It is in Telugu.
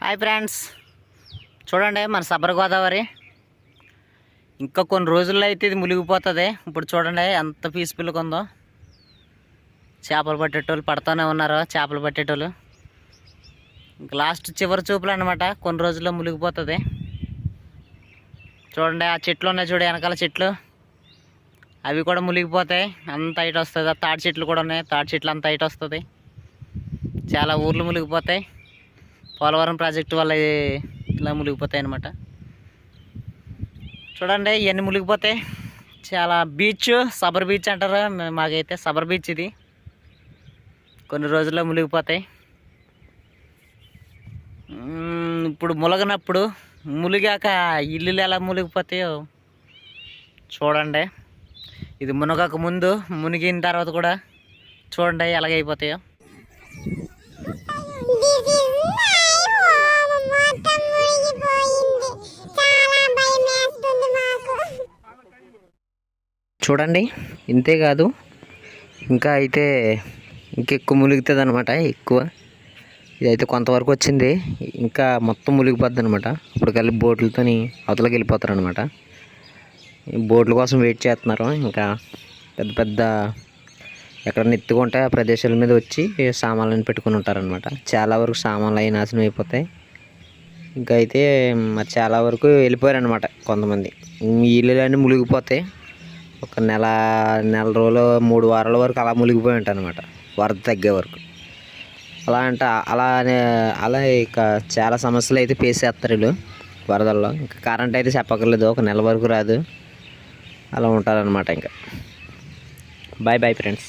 హాయ్ ఫ్రెండ్స్, చూడండి మన సబర్ గోదావరి ఇంకా కొన్ని రోజుల్లో అయితే ఇది మునిగిపోతుంది. ఇప్పుడు చూడండి ఎంత పీస్ఫుల్గా ఉందో. చేపలు పట్టేటోళ్ళు పడుతూనే ఉన్నారు. చేపలు పట్టేటోళ్ళు ఇంకా లాస్ట్ చివరి చూపులు అనమాట. కొన్ని రోజుల్లో మునిగిపోతుంది. చూడండి ఆ చెట్లు ఉన్నాయి, చూడ వెనకాల చెట్లు అవి కూడా మునిగిపోతాయి. అంత హైట్ వస్తుంది. ఆ తాడి చెట్లు కూడా ఉన్నాయి. తాడి చెట్లు అంత హైట్ వస్తుంది. చాలా ఊర్లు మునిగిపోతాయి. పోలవరం ప్రాజెక్టు వల్ల ఇలా మునిగిపోతాయి అన్నమాట. చూడండి ఇవన్నీ మునిగిపోతాయి. చాలా బీచ్ సబర్ బీచ్ అంటారు. మాకైతే సబర్ బీచ్ ఇది. కొన్ని రోజుల్లో మునిగిపోతాయి. ఇప్పుడు మునగనప్పుడు మునిగాక ఇల్లులు ఎలా మునిగిపోతాయో చూడండి. ఇది మునగక ముందు, మునిగిన తర్వాత కూడా చూడండి ఎలాగైపోతాయో. చూడండి ఇంతే కాదు, ఇంకా అయితే ఇంకెక్కువ మునిగుతుంది అనమాట. ఎక్కువ ఇదైతే కొంతవరకు వచ్చింది, ఇంకా మొత్తం మునిగిపోద్ది అనమాట. ఇప్పుడు కలిపి బోట్లతో అవతలకి వెళ్ళిపోతారు అనమాట. బోట్ల కోసం వెయిట్ చేస్తున్నారు. ఇంకా పెద్ద పెద్ద ఎక్కడన్నా ఎత్తుకుంటే ఆ ప్రదేశాల మీద వచ్చి సామాన్లను పెట్టుకుని ఉంటారనమాట. చాలా వరకు సామాన్లు అవి నాశనం అయిపోతాయి. ఇంకా అయితే మరి చాలా వరకు వెళ్ళిపోయారనమాట కొంతమంది. ఈ ఇళ్ళన్నీ మునిగిపోతాయి. ఒక నెల రోజులు 3 వారాల వరకు అలా మునిగిపోయి ఉంటాయి అనమాట, వరద తగ్గే వరకు. అలా ఇక చాలా సమస్యలు అయితే ఫేస్ చేస్తారు వీళ్ళు వరదల్లో. ఇంకా కరెంట్ అయితే చెప్పక్కర్లేదు, ఒక నెల వరకు రాదు. అలా ఉంటారనమాట. ఇంకా బాయ్ ఫ్రెండ్స్.